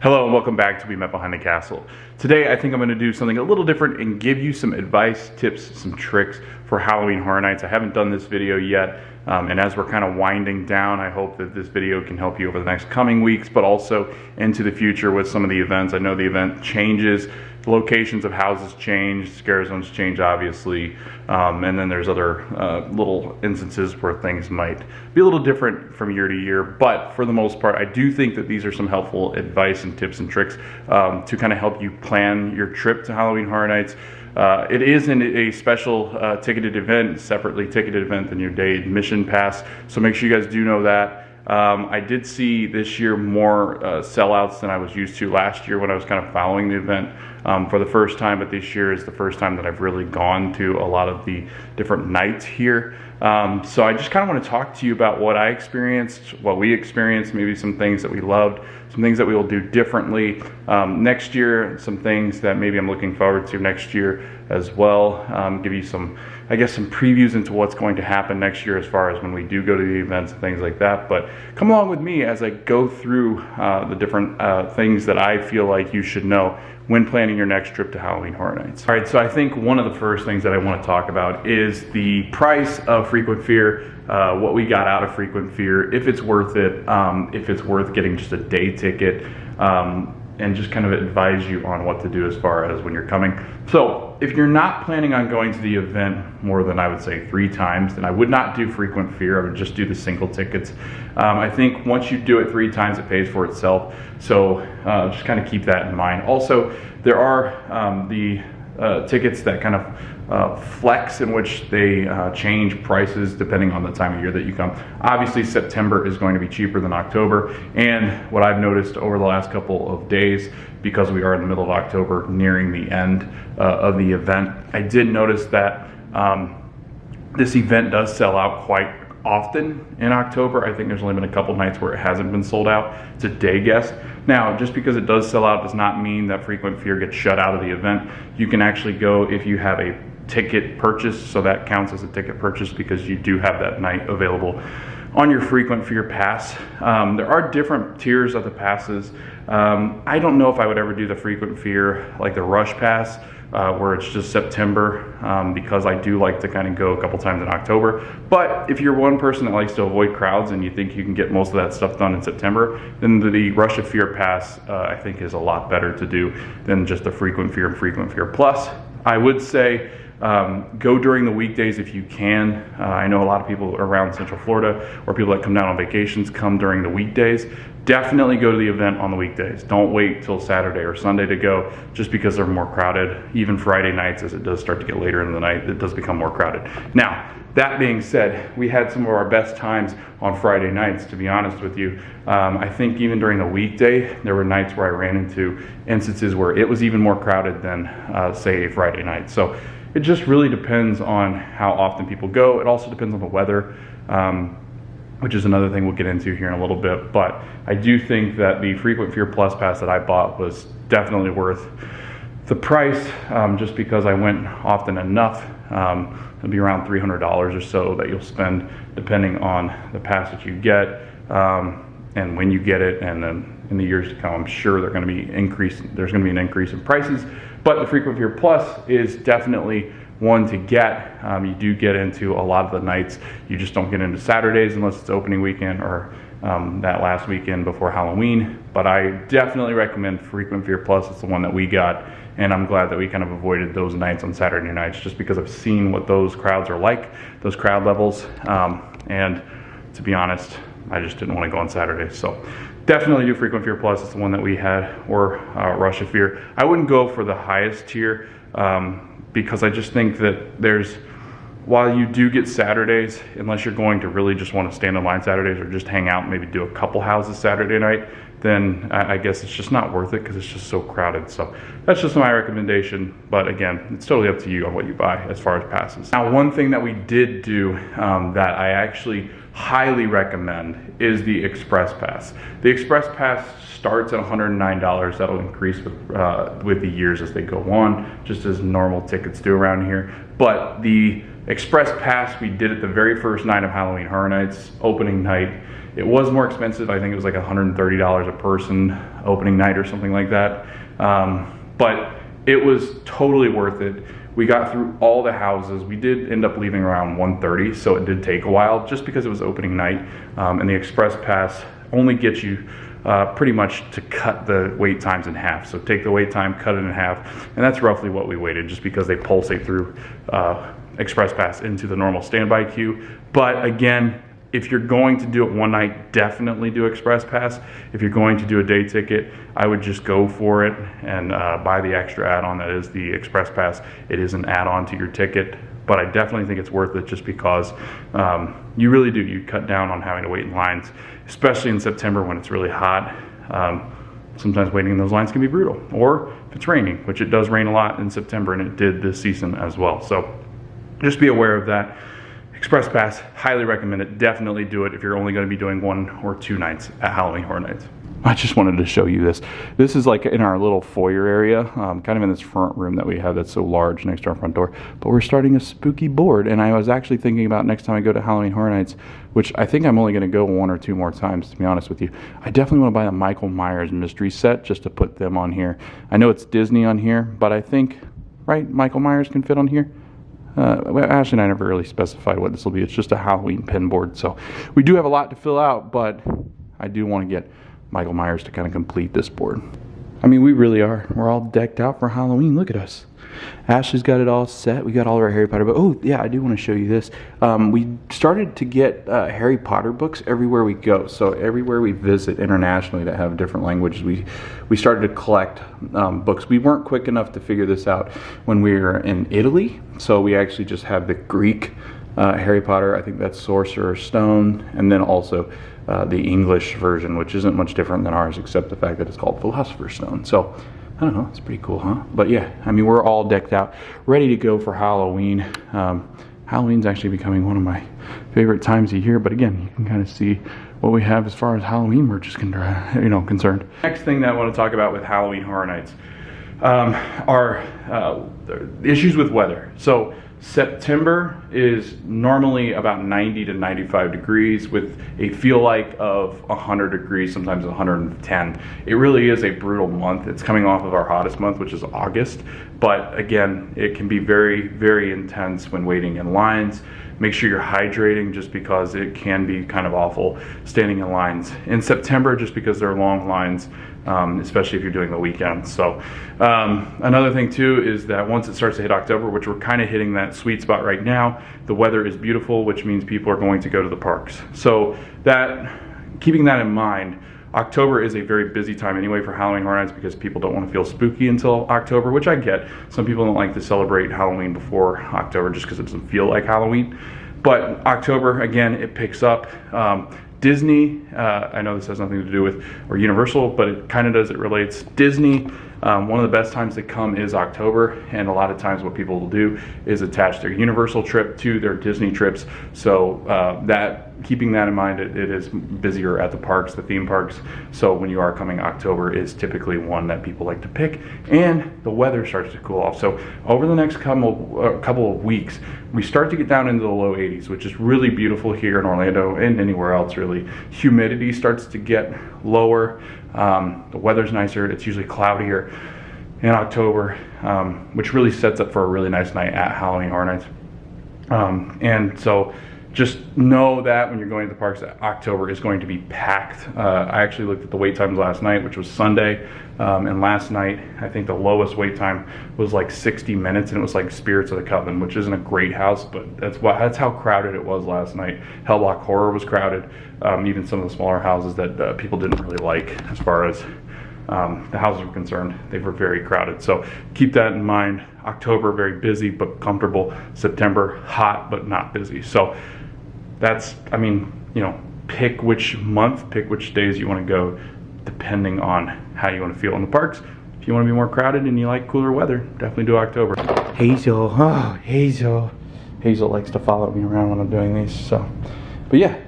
Hello and welcome back to We Met Behind the Castle. Today I think I'm going to do something a little different and give you some advice, tips, some tricks for Halloween Horror Nights. I haven't done this video yet, and as we're kind of winding down, I hope that this video can help you over the next coming weeks, but also into the future with some of the events. I know the event changes, the locations of houses change, scare zones change obviously, and then there's other little instances where things might be a little different from year to year, but for the most part I do think that these are some helpful advice and tips and tricks to kind of help you plan your trip to Halloween Horror Nights. It is a special ticketed event, separately ticketed event than your day admission pass, so make sure you guys do know that. I did see this year more sellouts than I was used to last year when I was kind of following the event for the first time, but this year is the first time that I've really gone to a lot of the different nights here. So I just kind of want to talk to you about what I experienced, what we experienced, maybe some things that we loved, some things that we will do differently next year, some things that maybe I'm looking forward to next year as well. Give you some, I guess, some previews into what's going to happen next year as far as when we do go to the events and things like that. But come along with me as I go through the different things that I feel like you should know when planning your next trip to Halloween Horror Nights. All right, so I think one of the first things that I want to talk about is the price of Frequent Fear, what we got out of Frequent Fear, if it's worth it, if it's worth getting just a day ticket, and just kind of advise you on what to do as far as when you're coming. So if you're not planning on going to the event more than I would say 3 times, then I would not do Frequent Fear. I would just do the single tickets. I think once you do it 3 times, it pays for itself. So just kind of keep that in mind. Also, there are the tickets that kind of flex, in which they change prices depending on the time of year that you come. Obviously September is going to be cheaper than October, and what I've noticed over the last couple of days, because we are in the middle of October nearing the end of the event, I did notice that this event does sell out quite often in October. I think there's only been a couple nights where it hasn't been sold out. It's a day guess. Now, just because it does sell out does not mean that Frequent Fear gets shut out of the event. You can actually go if you have a ticket purchase, so that counts as a ticket purchase because you do have that night available on your Frequent Fear pass. There are different tiers of the passes. I don't know if I would ever do the Frequent Fear like the Rush Pass, where it's just September, because I do like to kind of go a couple times in October. But if you're one person that likes to avoid crowds and you think you can get most of that stuff done in September, then the Rush of Fear Pass I think is a lot better to do than just the Frequent Fear and Frequent Fear Plus. I would say go during the weekdays if you can. I know a lot of people around Central Florida or people that come down on vacations come during the weekdays. Definitely go to the event on the weekdays. Don't wait till Saturday or Sunday to go, just because they're more crowded. Even Friday nights, as it does start to get later in the night, it does become more crowded. Now, that being said, we had some of our best times on Friday nights, to be honest with you. I think even during the weekday, there were nights where I ran into instances where it was even more crowded than, say, a Friday night. So it just really depends on how often people go. It also depends on the weather, which is another thing we'll get into here in a little bit. But I do think that the Frequent Fear Plus pass that I bought was definitely worth the price, just because I went often enough. It'll be around $300 or so that you'll spend depending on the pass that you get, and when you get it, and then in the years to come, I'm sure there's going to be an increase in prices. But the Frequent Fear Plus is definitely one to get. You do get into a lot of the nights. You just don't get into Saturdays unless it's opening weekend or that last weekend before Halloween. But I definitely recommend Frequent Fear Plus. It's the one that we got, and I'm glad that we kind of avoided those nights on Saturday nights, just because I've seen what those crowds are like, those crowd levels, and to be honest, I just didn't want to go on Saturday. So definitely do Frequent Fear Plus. It's the one that we had, or Rush of Fear. I wouldn't go for the highest tier, because I just think that while you do get Saturdays, unless you're going to really just want to stand in line Saturdays or just hang out and maybe do a couple houses Saturday night, then I guess it's just not worth it because it's just so crowded. So that's just my recommendation. But again, it's totally up to you on what you buy as far as passes. Now, one thing that we did do that I actually highly recommend is the Express Pass. The Express Pass starts at $109. That'll increase with the years as they go on, just as normal tickets do around here. But the Express Pass we did it the very first night of Halloween Horror Nights, opening night, It was more expensive. I think it was like $130 a person opening night or something like that. But it was totally worth it. We got through all the houses. We did end up leaving around 1:30, so it did take a while just because it was opening night. And the Express Pass only gets you pretty much to cut the wait times in half. So take the wait time, cut it in half, and that's roughly what we waited, just because they pulsate through Express Pass into the normal standby queue. But again, if you're going to do it one night, definitely do Express Pass. If you're going to do a day ticket, I would just go for it and buy the extra add-on that is the Express Pass. It is an add-on to your ticket, but I definitely think it's worth it just because you really do. You cut down on having to wait in lines, especially in September when it's really hot. Sometimes waiting in those lines can be brutal. Or if it's raining, which it does rain a lot in September, and it did this season as well. So just be aware of that. Express Pass, highly recommend it. Definitely do it if you're only going to be doing 1 or 2 nights at Halloween Horror Nights. I just wanted to show you this. This is like in our little foyer area, kind of in this front room that we have that's so large next to our front door. But we're starting a spooky board, and I was actually thinking about next time I go to Halloween Horror Nights, which I think I'm only going to go 1 or 2 more times, to be honest with you. I definitely want to buy the Michael Myers mystery set just to put them on here. I know it's Disney on here, but I think, right, Michael Myers can fit on here? Ashley and I never really specified what this will be. It's just a Halloween pin board. So we do have a lot to fill out, but I do want to get Michael Myers to kind of complete this board. I mean, we really are. We're all decked out for Halloween. Look at us. Ashley's got it all set. We got all of our Harry Potter books. Oh, yeah, I do want to show you this. We started to get Harry Potter books everywhere we go. So everywhere we visit internationally that have different languages, we started to collect books. We weren't quick enough to figure this out when we were in Italy. So we actually just have the Greek Harry Potter. I think that's Sorcerer's Stone. And then also the English version, which isn't much different than ours, except the fact that it's called Philosopher's Stone. So I don't know, it's pretty cool, huh? But yeah, I mean, we're all decked out, ready to go for Halloween. Halloween's actually becoming one of my favorite times of year, but again, you can kind of see what we have as far as Halloween merch is concerned. Next thing that I want to talk about with Halloween Horror Nights are issues with weather. So September is normally about 90 to 95 degrees with a feel like of 100 degrees, sometimes 110. It really is a brutal month. It's coming off of our hottest month, which is August. But again, it can be very, very intense when waiting in lines. Make sure you're hydrating just because it can be kind of awful standing in lines in September just because they're long lines, especially if you're doing the weekends. So another thing too is that once it starts to hit October, which we're kind of hitting that sweet spot right now, the weather is beautiful, which means people are going to go to the parks. So keeping that in mind, October is a very busy time anyway for Halloween Horror Nights because people don't want to feel spooky until October, which I get. Some people don't like to celebrate Halloween before October just because it doesn't feel like Halloween. But October, again, it picks up. Disney, I know this has nothing to do with, or Universal, but it kind of does, it relates. Disney, one of the best times to come is October, and a lot of times what people will do is attach their Universal trip to their Disney trips. So keeping that in mind, it is busier at the parks, the theme parks. So when you are coming, October is typically one that people like to pick, and the weather starts to cool off. So over the next couple of weeks, we start to get down into the low 80s, which is really beautiful here in Orlando and anywhere else really. Humidity starts to get lower. The weather's nicer. It's usually cloudier in October, which really sets up for a really nice night at Halloween Horror Nights. And so just know that when you're going to the parks, October is going to be packed. I actually looked at the wait times last night, which was Sunday, and last night I think the lowest wait time was like 60 minutes, and it was like Spirits of the Coven, which isn't a great house, but that's how crowded it was last night. Hellblock Horror was crowded, even some of the smaller houses that people didn't really like as far as the houses were concerned. They were very crowded. So keep that in mind. October, very busy but comfortable. September, hot but not busy. So that's, pick which month, pick which days you want to go, depending on how you want to feel in the parks. If you want to be more crowded and you like cooler weather, definitely do October. Hazel, oh, Hazel. Hazel likes to follow me around when I'm doing these. So, but yeah,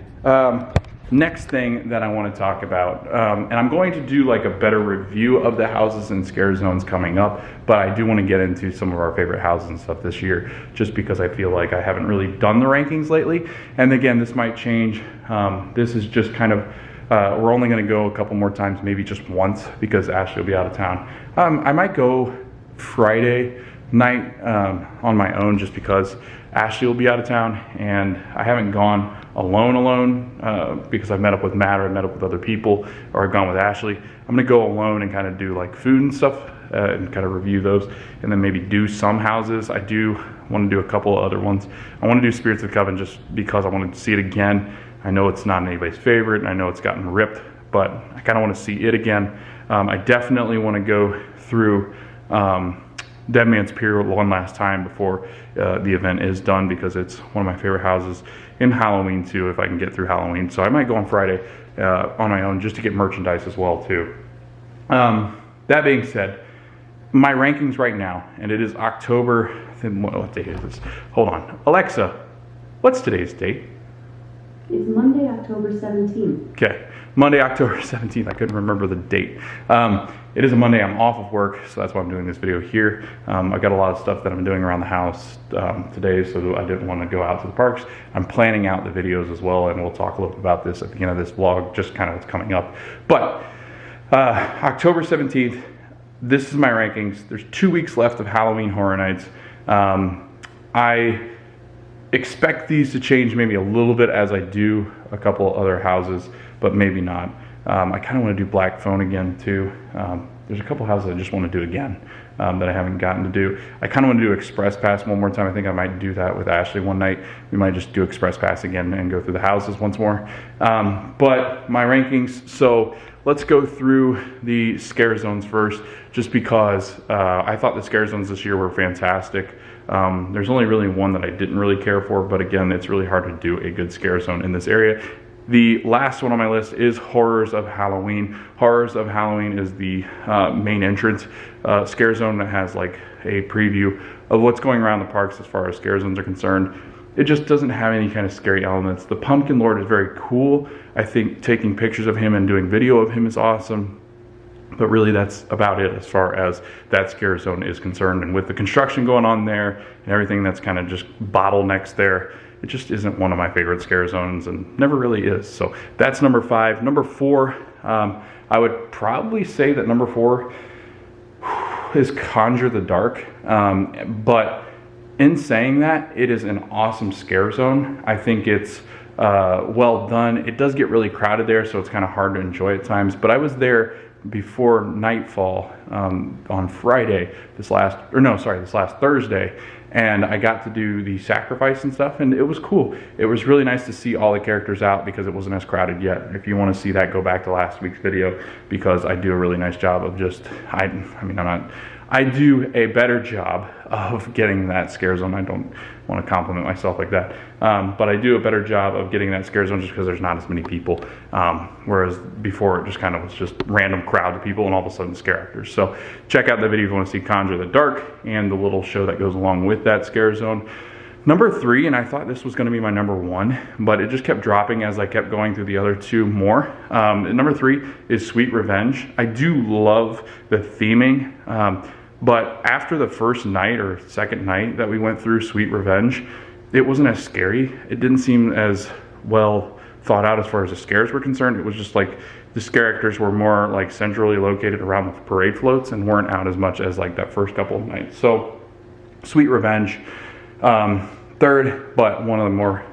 Next thing that I want to talk about, and I'm going to do like a better review of the houses and scare zones coming up, but I do want to get into some of our favorite houses and stuff this year, just because I feel like I haven't really done the rankings lately. And again, this might change. This is just kind of, we're only going to go a couple more times, maybe just once, because Ashley will be out of town. I might go Friday night on my own, just because Ashley will be out of town, and I haven't gone alone because I've met up with Matt, or I've met up with other people, or I've gone with Ashley. I'm gonna go alone and kind of do like food and stuff and kind of review those, and then maybe do some houses. I do want to do a couple of other ones. I want to do Spirits of the Coven just because I want to see it again. I know it's not anybody's favorite, and I know it's gotten ripped, but I kind of want to see it again. I definitely want to go through Dead Man's Pier one last time before the event is done, because it's one of my favorite houses in Halloween too, if I can get through Halloween. So I might go on Friday on my own, just to get merchandise as well too. That being said, my rankings right now, and it is October, what day is this? Hold on. Alexa, what's today's date? It's Monday, October 17th. Okay, Monday, October 17th. I couldn't remember the date. It is a Monday. I'm off of work, so that's why I'm doing this video here. I've got a lot of stuff that I'm doing around the house today, so I didn't want to go out to the parks. I'm planning out the videos as well, and we'll talk a little bit about this at the end of this vlog, just kind of what's coming up. But October 17th, this is my rankings. There's 2 weeks left of Halloween Horror Nights. I expect these to change maybe a little bit as I do a couple other houses, but maybe not. I kind of want to do Black Phone again too. There's a couple houses I just want to do again that I haven't gotten to do. I kind of want to do Express Pass one more time. I think I might do that with Ashley one night. We might just do Express Pass again and go through the houses once more. But my rankings, so let's go through the scare zones first, just because I thought the scare zones this year were fantastic. There's only really one that I didn't really care for, but again, it's really hard to do a good scare zone in this area. The last one on my list is Horrors of Halloween. Horrors of Halloween is the main entrance scare zone that has like a preview of what's going around the parks as far as scare zones are concerned. It just doesn't have any kind of scary elements. The Pumpkin Lord is very cool. I think taking pictures of him and doing video of him is awesome. But really, that's about it as far as that scare zone is concerned. And with the construction going on there and everything that's kind of just bottlenecks there, it just isn't one of my favorite scare zones, and never really is. So that's number 5. Number 4, I would probably say that number 4 is Conjure the Dark. But in saying that, it is an awesome scare zone. I think it's well done. It does get really crowded there, so it's kind of hard to enjoy at times. But I was there before nightfall on Friday, this last Thursday, and I got to do the sacrifice and stuff, and it was cool. It was really nice to see all the characters out because it wasn't as crowded yet. If you want to see that, go back to last week's video, because I do a really nice job of just, I do a better job of getting that scare zone. I don't want to compliment myself like that, but I do a better job of getting that scare zone just because there's not as many people, whereas before it just kind of was just random crowd of people and all of a sudden scare actors. So check out the video if you want to see Conjure the Dark and the little show that goes along with that scare zone. Number 3, and I thought this was going to be my number 1, but it just kept dropping as I kept going through the other 2 more. Number 3 is Sweet Revenge. I do love the theming, but after the first night or second night that we went through Sweet Revenge, it wasn't as scary. It didn't seem as well thought out as far as the scares were concerned. It was just like the scare actors were more like centrally located around the parade floats and weren't out as much as like that first couple of nights. So Sweet Revenge, 3rd, but one of the more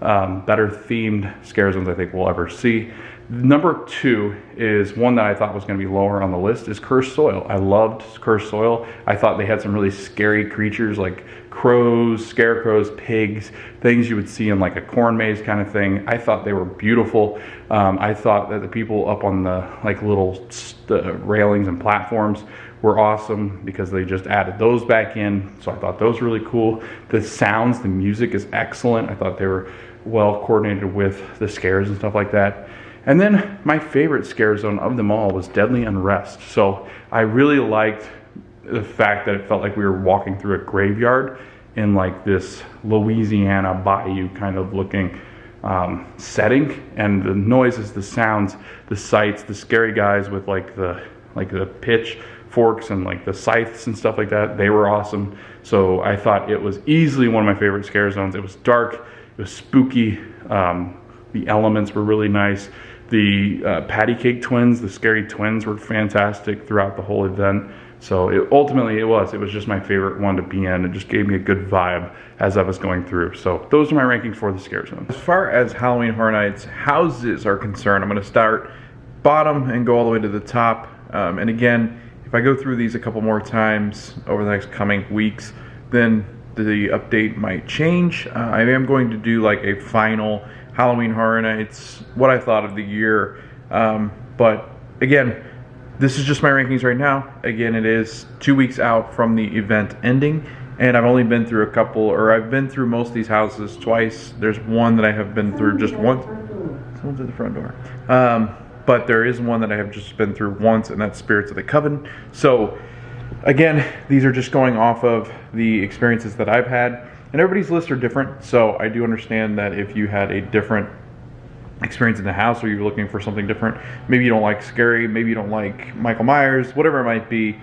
better themed scare zones I think we'll ever see. Number 2 is one that I thought was going to be lower on the list, is Cursed Soil. I loved Cursed Soil. I thought they had some really scary creatures like crows, scarecrows, pigs, things you would see in like a corn maze kind of thing. I thought they were beautiful. I thought that the people up on the like little railings and platforms were awesome because they just added those back in. So I thought those were really cool. The sounds, the music is excellent. I thought they were well coordinated with the scares and stuff like that. And then my favorite scare zone of them all was Deadly Unrest. So I really liked the fact that it felt like we were walking through a graveyard in like this Louisiana bayou kind of looking setting, and the noises, the sounds, the sights, the scary guys with like the pitch forks and like the scythes and stuff like that, they were awesome. So I thought it was easily one of my favorite scare zones. It was dark, it was spooky, the elements were really nice. The patty cake twins, the scary twins, were fantastic throughout the whole event. So ultimately it was just my favorite one to be in. It just gave me a good vibe as I was going through. So those are my rankings for the scare zone. As far as Halloween Horror Nights houses are concerned, I'm going to start bottom and go all the way to the top. And again, if I go through these a couple more times over the next coming weeks, then the update might change. I am going to do like a final Halloween Horror Nights, what I thought of the year. But again, this is just my rankings right now. Again, it is 2 weeks out from the event ending, and I've only been through I've been through most of these houses twice. There's one that I have been through just once. Someone's at the front door. But there is one that I have just been through once, and that's Spirits of the Coven. So again, these are just going off of the experiences that I've had, and everybody's lists are different. So I do understand that if you had a different experience in the house, or you're looking for something different, maybe you don't like scary, maybe you don't like Michael Myers, whatever it might be,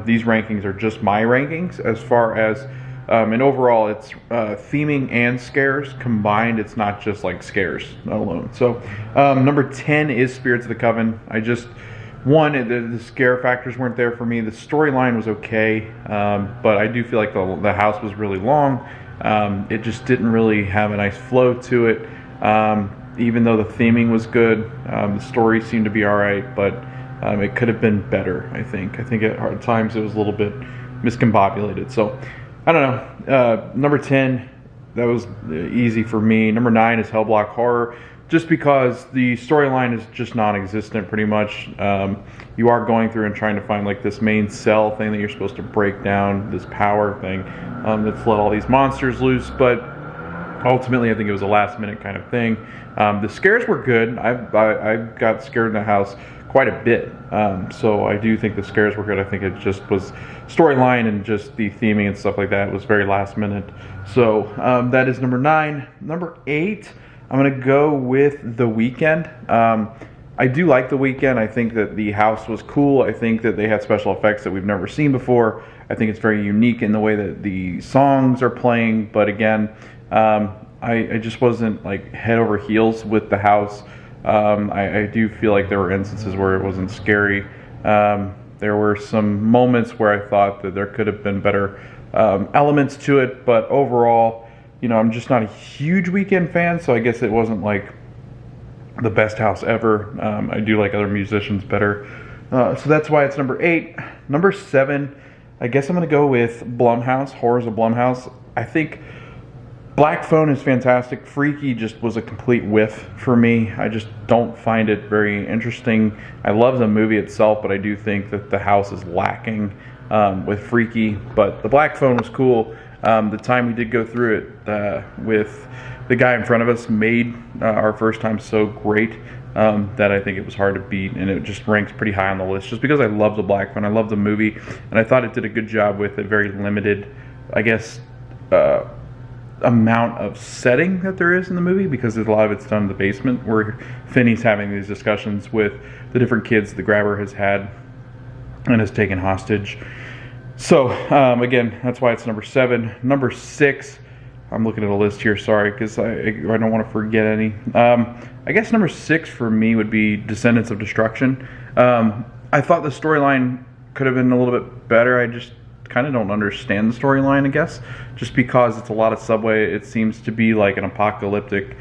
these rankings are just my rankings. As far as and overall, it's theming and scares combined. It's not just like scares alone. So number 10 is Spirits of the Coven. The scare factors weren't there for me. The storyline was okay, but I do feel like the house was really long. It just didn't really have a nice flow to it. Even though the theming was good, the story seemed to be alright, but it could have been better, I think. I think at times it was a little bit miscombobulated. So, I don't know. Number 10, that was easy for me. Number 9 is Hellblock Horror, just because the storyline is just non-existent pretty much. You are going through and trying to find like this main cell thing that you're supposed to break down, this power thing that's let all these monsters loose, but ultimately I think it was a last minute kind of thing. The scares were good. I got scared in the house quite a bit, so I do think the scares were good. I think it just was storyline and just the theming and stuff like that was very last minute. So that is number 9. Number 8, I'm gonna go with The Weeknd. I do like The Weeknd. I think that the house was cool. I think that they had special effects that we've never seen before. I think it's very unique in the way that the songs are playing, but again, I just wasn't like head over heels with the house. I do feel like there were instances where it wasn't scary. There were some moments where I thought that there could have been better elements to it, but overall, you know, I'm just not a huge Weeknd fan, so I guess it wasn't like the best house ever. I do like other musicians better. So that's why it's number 8. Number 7, I guess I'm going to go with Blumhouse, Horrors of Blumhouse. I think Black Phone is fantastic. Freaky just was a complete whiff for me. I just don't find it very interesting. I love the movie itself, but I do think that the house is lacking with Freaky. But the Black Phone was cool. The time we did go through it with the guy in front of us made our first time so great that I think it was hard to beat, and it just ranks pretty high on the list just because I love the Black Phone. I love the movie, and I thought it did a good job with a very limited, I guess, amount of setting that there is in the movie, because a lot of it's done in the basement where Finney's having these discussions with the different kids the grabber has had and has taken hostage. So again, that's why it's number 7. Number 6, I'm looking at a list here, sorry, because I don't want to forget any. I guess number 6 for me would be Descendants of Destruction. I thought the storyline could have been a little bit better. I just kind of don't understand the storyline, I guess, just because it's a lot of subway. It seems to be like an apocalyptic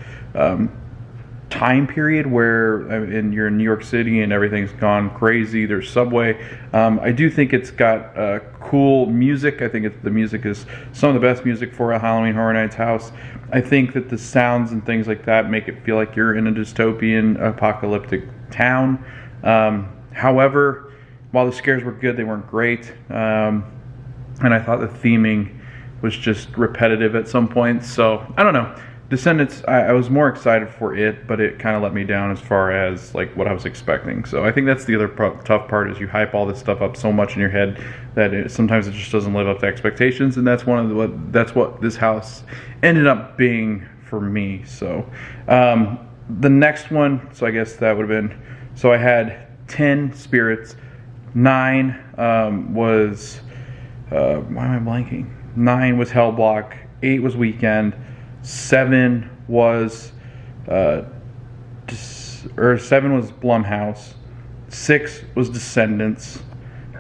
time period where you're in New York City and everything's gone crazy. There's subway. I do think it's got cool music. I think the music is some of the best music for a Halloween Horror Nights house. I think that the sounds and things like that make it feel like you're in a dystopian apocalyptic town. However, while the scares were good, they weren't great. And I thought the theming was just repetitive at some points. So, I don't know. Descendants, I was more excited for it, but it kind of let me down as far as like what I was expecting. So I think that's the other tough part, is you hype all this stuff up so much in your head that sometimes it just doesn't live up to expectations, and that's what this house ended up being for me. So the next one, so I guess that would have been, so I had 10 spirits. 9 was, why am I blanking? 9 was Hellblock. 8 was Weekend. 7 was, 7 was Blumhouse. 6 was Descendants.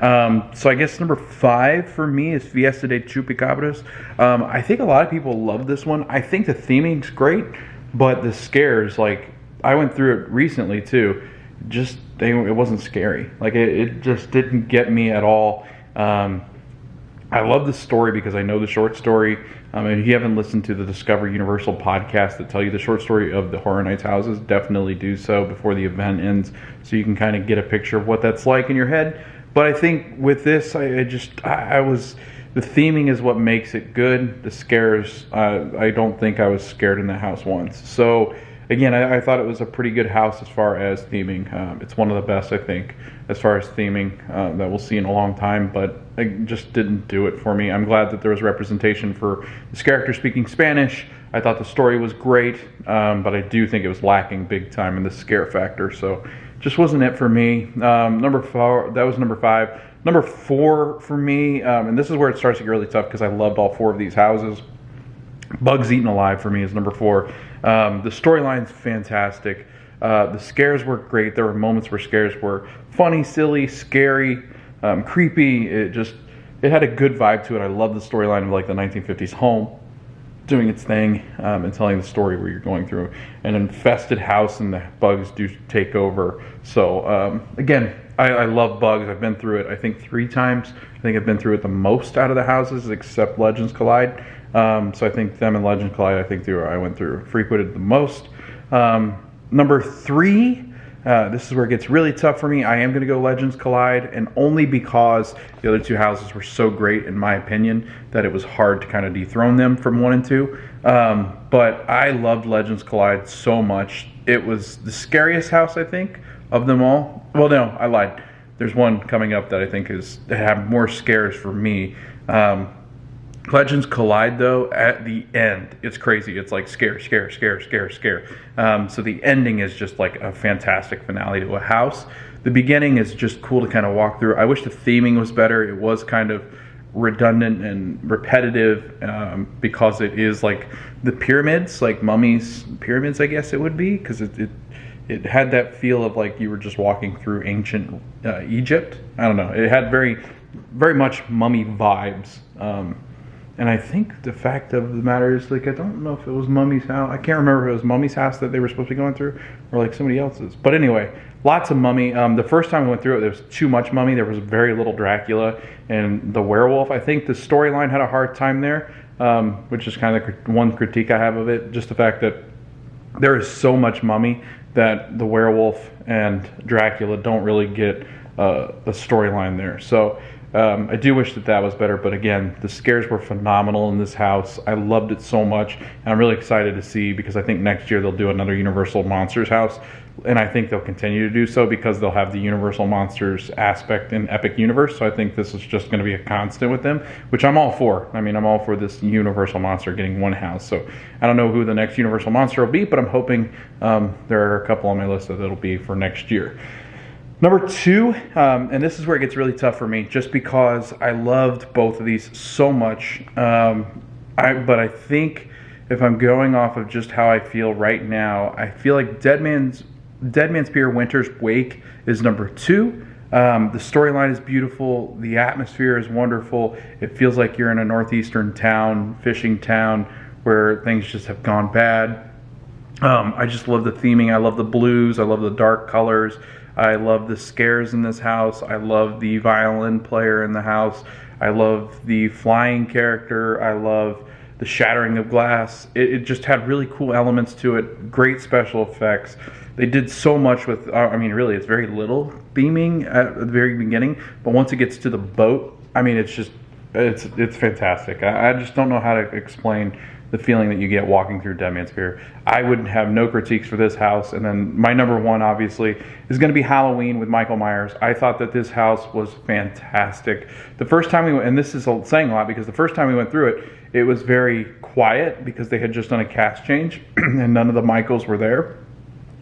So I guess number 5 for me is Fiesta de Chupacabras. I think a lot of people love this one. I think the theming's great, but the scares, like, I went through it recently too. It wasn't scary. Like, it just didn't get me at all. I love the story because I know the short story. And if you haven't listened to the Discover Universal podcast that tell you the short story of the Horror Nights houses, definitely do so before the event ends, so you can kind of get a picture of what that's like in your head. But I think with this, the theming is what makes it good. The scares, I don't think I was scared in the house once. So again, I thought it was a pretty good house as far as theming. It's one of the best, I think, as far as theming that we'll see in a long time, but it just didn't do it for me. I'm glad that there was representation for this character speaking Spanish. I thought the story was great, but I do think it was lacking big time in the scare factor, so just wasn't it for me. Number 4, that was number 5. Number 4 for me, and this is where it starts to get really tough because I loved all 4 of these houses. Bugs Eaten Alive for me is number 4. The storyline's fantastic. The scares were great. There were moments where scares were funny, silly, scary, creepy. It had a good vibe to it. I love the storyline of like the 1950s home doing its thing and telling the story where you're going through an infested house and the bugs do take over. So again, I love bugs. I've been through it I think 3 times. I think I've been through it the most out of the houses except Legends Collide. So I think them and Legends Collide, I think I went through, frequented the most. Number 3, this is where it gets really tough for me. I am going to go Legends Collide, and only because the other 2 houses were so great, in my opinion, that it was hard to kind of dethrone them from 1 and 2. But I loved Legends Collide so much. It was the scariest house, I think, of them all. Well, no, I lied. There's one coming up that I think have more scares for me. Legends Collide, though, at the end, it's crazy. It's like scare, scare, scare, scare, scare. So the ending is just like a fantastic finale to a house. The beginning is just cool to kind of walk through. I wish the theming was better. It was kind of redundant and repetitive because it is like the pyramids, like mummies' pyramids, I guess it would be, because it had that feel of like you were just walking through ancient Egypt. I don't know. It had very, very much mummy vibes. And I think the fact of the matter is, like, I don't know if it was Mummy's house. I can't remember if it was Mummy's house that they were supposed to be going through or like somebody else's. But anyway, lots of Mummy. The first time I went through it, there was too much Mummy. There was very little Dracula and the werewolf. I think the storyline had a hard time there, which is kind of one critique I have of it. Just the fact that there is so much Mummy that the werewolf and Dracula don't really get a storyline there. So I do wish that was better, but again, the scares were phenomenal in this house. I loved it so much, and I'm really excited to see, because I think next year they'll do another Universal Monsters house, and I think they'll continue to do so because they'll have the Universal Monsters aspect in Epic Universe, so I think this is just going to be a constant with them, which I'm all for. I mean, I'm all for this Universal Monster getting one house, so I don't know who the next Universal Monster will be, but I'm hoping there are a couple on my list that it'll be for next year. Number 2, and this is where it gets really tough for me, just because I loved both of these so much. But I think if I'm going off of just how I feel right now, I feel like Dead Man's Pier Winter's Wake is number 2. The storyline is beautiful. The atmosphere is wonderful. It feels like you're in a northeastern town, fishing town, where things just have gone bad. I just love the theming. I love the blues. I love the dark colors. I love the scares in this house. I love the violin player in the house. I love the flying character. I love the shattering of glass. It just had really cool elements to it. Great special effects. They did so much with, I mean, really, it's very little theming at the very beginning, but once it gets to the boat, I mean, it's fantastic. I just don't know how to explain the feeling that you get walking through Dead Man's Pier. I would have no critiques for this house. And then my number one, obviously, is going to be Halloween with Michael Myers. I thought that this house was fantastic. The first time we went, and this is saying a lot because the first time we went through it, it was very quiet because they had just done a cast change and none of the Michaels were there.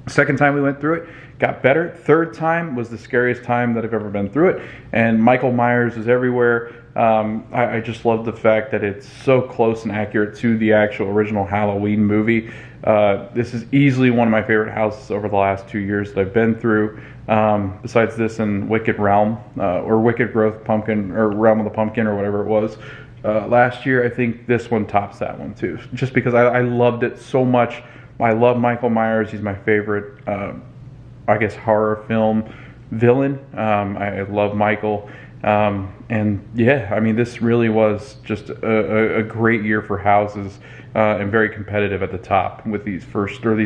Second time we went through it, got better. Third time was the scariest time that I've ever been through it. And Michael Myers is everywhere. I just love the fact that it's so close and accurate to the actual original Halloween movie. This is easily one of my favorite houses over the last 2 years that I've been through. Besides this and Wicked Realm, or Wicked Growth Pumpkin, or Realm of the Pumpkin, or whatever it was. Last year, I think this one tops that one too. Just because I loved it so much. I love Michael Myers. He's my favorite, I guess, horror film villain. I love Michael. And yeah, I mean, this really was just a great year for houses, and very competitive at the top with these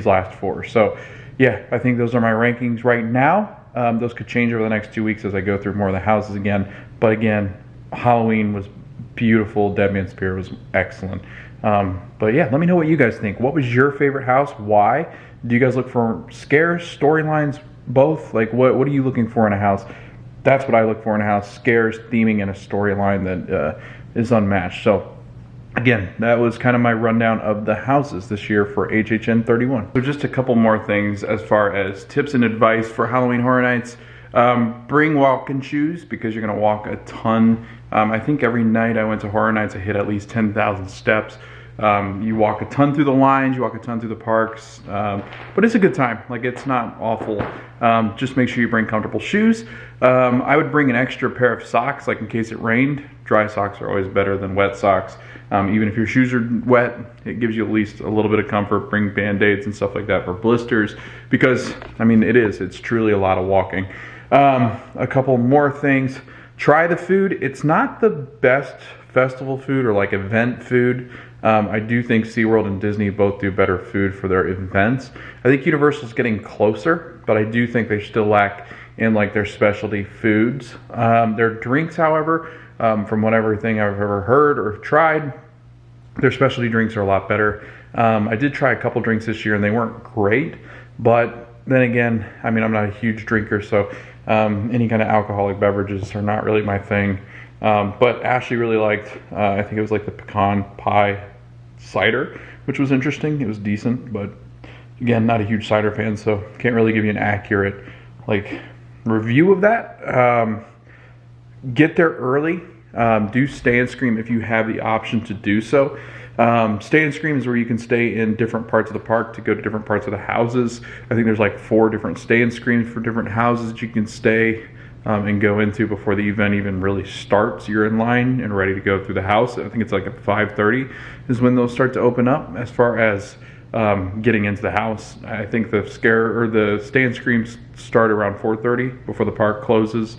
last four. So yeah, I think those are my rankings right now. Those could change over the next 2 weeks as I go through more of the houses again. But again, Halloween was beautiful. Dead Man's Pier was excellent. But yeah, let me know what you guys think. What was your favorite house? Why? Do you guys look for scares, storylines, both? Like, what are you looking for in a house? That's what I look for in a house: scares, theming, and a storyline that is unmatched. So again, that was kind of my rundown of the houses this year for HHN 31. So just a couple more things as far as tips and advice for Halloween Horror Nights. Bring walking shoes because you're going to walk a ton. I think every night I went to Horror Nights, I hit at least 10,000 steps. You walk a ton through the lines, you walk a ton through the parks, but it's a good time. Like, it's not awful. Just make sure you bring comfortable shoes. I would bring an extra pair of socks, like in case it rained. Dry socks are always better than wet socks. Even if your shoes are wet, it gives you at least a little bit of comfort. Bring Band-Aids and stuff like that for blisters, because I mean, it's truly a lot of walking. A couple more things. Try the food. It's not the best festival food or like event food. I do think SeaWorld and Disney both do better food for their events. I think Universal's getting closer, but I do think they still lack in like their specialty foods. Their drinks, however, from everything I've ever heard or tried, their specialty drinks are a lot better. I did try a couple drinks this year and they weren't great, but then again, I mean, I'm not a huge drinker, so any kind of alcoholic beverages are not really my thing. But Ashley really liked, I think it was like the pecan pie cider, which was interesting. It was decent, but again, not a huge cider fan, so can't really give you an accurate like review of that. Get there early. Do Stay and Scream if you have the option to do so. Stay and Scream is where you can stay in different parts of the park to go to different parts of the houses. I think there's like 4 different Stay and Screams for different houses that you can stay and go into before the event even really starts. You're in line and ready to go through the house. I think it's like at 5:30 is when those start to open up. As far as getting into the house, I think the Stay and Screams start around 4:30 before the park closes.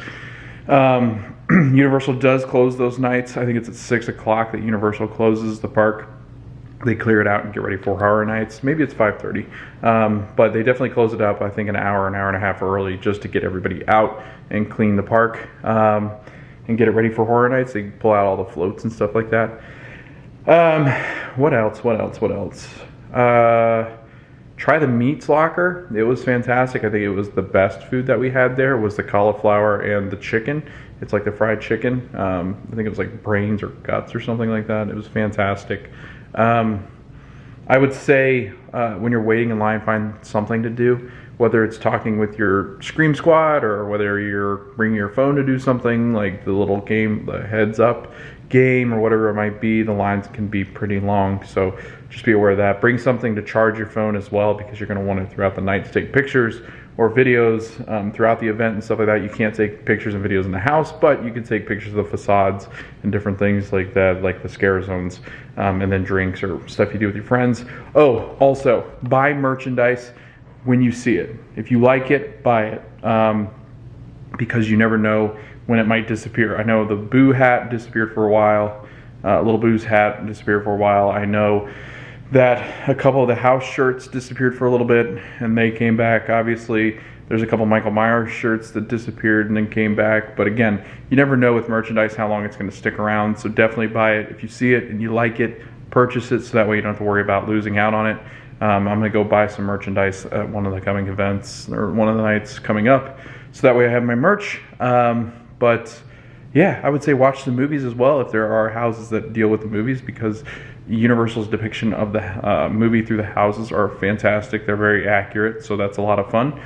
Universal does close those nights. I think it's at 6 o'clock that Universal closes the park. They clear it out and get ready for Horror Nights. Maybe it's 5:30, but they definitely close it up, I think, an hour and a half early, just to get everybody out and clean the park and get it ready for Horror Nights. They pull out all the floats and stuff like that. What else? Try the Meats Locker. It was fantastic. I think it was the best food that we had there was the cauliflower and the chicken. It's like the fried chicken. I think it was like brains or guts or something like that. It was fantastic. I would say when you're waiting in line, find something to do, whether it's talking with your Scream Squad or whether you're bringing your phone to do something like the little game, the heads up game or whatever it might be. The lines can be pretty long, so just be aware of that. Bring something to charge your phone as well, because you're going to want it throughout the night to take pictures or videos throughout the event and stuff like that. You can't take pictures and videos in the house, but you can take pictures of the facades and different things like that, like the scare zones, and then drinks or stuff you do with your friends. Oh, also, buy merchandise when you see it. If you like it, buy it, because you never know when it might disappear. I know the Boo hat disappeared for a while. Little Boo's hat disappeared for a while. I know that a couple of the house shirts disappeared for a little bit and they came back. Obviously, there's a couple Michael Myers shirts that disappeared and then came back. But again, you never know with merchandise how long it's going to stick around. So definitely buy it. If you see it and you like it, purchase it so that way you don't have to worry about losing out on it. I'm going to go buy some merchandise at one of the coming events or one of the nights coming up, so that way I have my merch. But yeah, I would say watch the movies as well if there are houses that deal with the movies, because Universal's depiction of the movie through the houses are fantastic. They're very accurate, so that's a lot of fun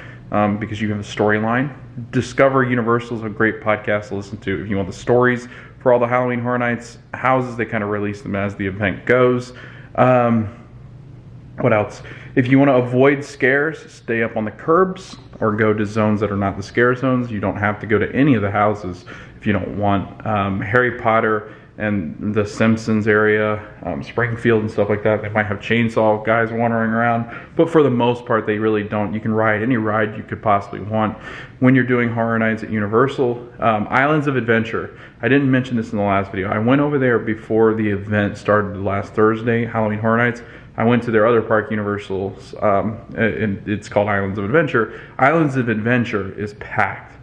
because you have a storyline. Discover Universal is a great podcast to listen to if you want the stories for all the Halloween Horror Nights houses. They kind of release them as the event goes. What else? If you want to avoid scares, stay up on the curbs or go to zones that are not the scare zones. You don't have to go to any of the houses if you don't want. Harry Potter and the Simpsons area, Springfield and stuff like that, they might have chainsaw guys wandering around, but for the most part they really don't. You can ride any ride you could possibly want when you're doing Horror Nights at Universal. Islands of Adventure, I didn't mention this in the last video. I went over there before the event started last Thursday, Halloween Horror Nights. I went to their other park, Universal's, and it's called Islands of Adventure. Islands of Adventure is packed.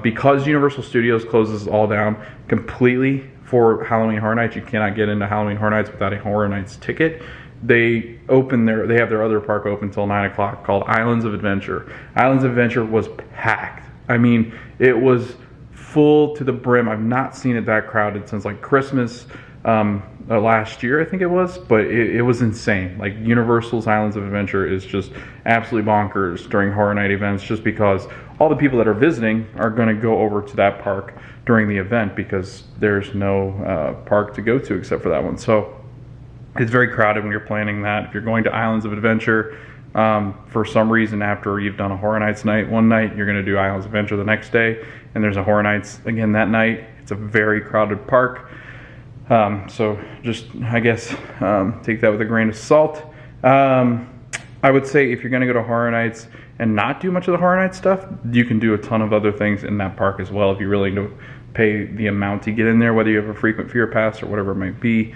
Because Universal Studios closes all down completely for Halloween Horror Nights, you cannot get into Halloween Horror Nights without a Horror Nights ticket. They have their other park open until 9 o'clock called Islands of Adventure. Islands of Adventure was packed. I mean, it was full to the brim. I've not seen it that crowded since like Christmas last year, I think it was, but it was insane. Like Universal's Islands of Adventure is just absolutely bonkers during Horror Night events, just because all the people that are visiting are going to go over to that park during the event because there's no park to go to except for that one. So it's very crowded when you're planning that. If you're going to Islands of Adventure, for some reason after you've done a Horror Nights night one night, you're going to do Islands of Adventure the next day, and there's a Horror Nights again that night. It's a very crowded park. So just, I guess, take that with a grain of salt. I would say if you're going to go to Horror Nights and not do much of the Horror Nights stuff, you can do a ton of other things in that park as well if you're willing to pay the amount to get in there, whether you have a frequent fear pass or whatever it might be.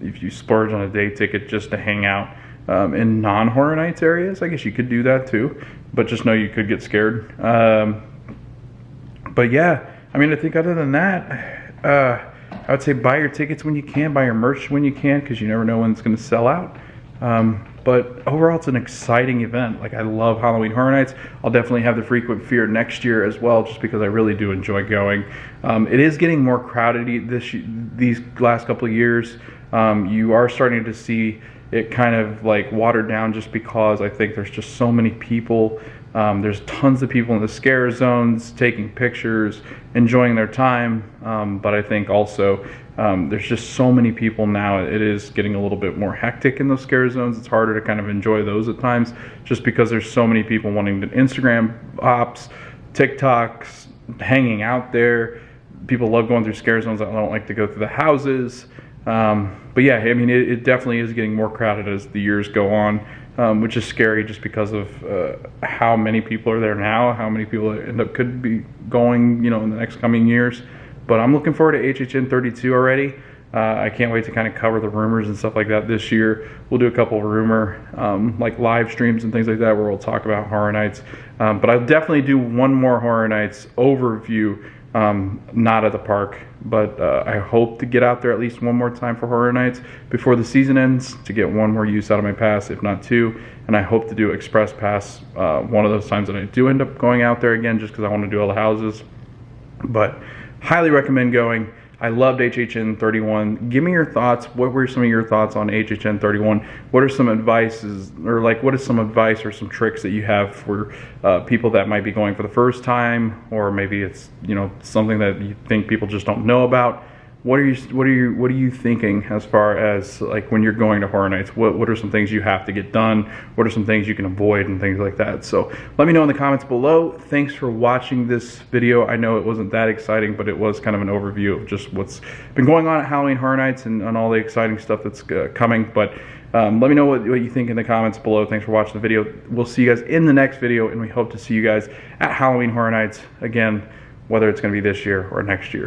If you splurge on a day ticket just to hang out in non-Horror Nights areas, I guess you could do that too, but just know you could get scared. But yeah, I mean, I think other than that, I would say buy your tickets when you can, buy your merch when you can, because you never know when it's going to sell out. But overall, it's an exciting event. Like, I love Halloween Horror Nights. I'll definitely have the frequent fear next year as well, just because I really do enjoy going. It is getting more crowded these last couple of years. You are starting to see it kind of like watered down, just because I think there's just so many people. There's tons of people in the scare zones taking pictures, enjoying their time, but I think also there's just so many people now. It is getting a little bit more hectic in those scare zones. It's harder to kind of enjoy those at times, just because there's so many people wanting to Instagram ops, TikToks, hanging out there. People love going through scare zones. I don't like to go through the houses. But yeah, I mean, it definitely is getting more crowded as the years go on, which is scary just because of how many people are there now, how many people could be going, in the next coming years. But I'm looking forward to HHN 32 already. I can't wait to kind of cover the rumors and stuff like that this year. We'll do a couple of rumor like live streams and things like that where we'll talk about Horror Nights. But I'll definitely do one more Horror Nights overview, not at the park, but I hope to get out there at least one more time for Horror Nights before the season ends to get one more use out of my pass, if not two. And I hope to do Express Pass one of those times that I do end up going out there again, just because I want to do all the houses. But highly recommend going. I loved HHN 31. Give me your thoughts. What were some of your thoughts on HHN 31? What are some advices, or like what is some advice or some tricks that you have for people that might be going for the first time, or maybe it's something that you think people just don't know about? What are you thinking as far as like when you're going to Horror Nights? What are some things you have to get done? What are some things you can avoid and things like that? So let me know in the comments below. Thanks for watching this video. I know it wasn't that exciting, but it was kind of an overview of just what's been going on at Halloween Horror Nights and all the exciting stuff that's coming. But let me know what you think in the comments below. Thanks for watching the video. We'll see you guys in the next video, and we hope to see you guys at Halloween Horror Nights again, whether it's going to be this year or next year.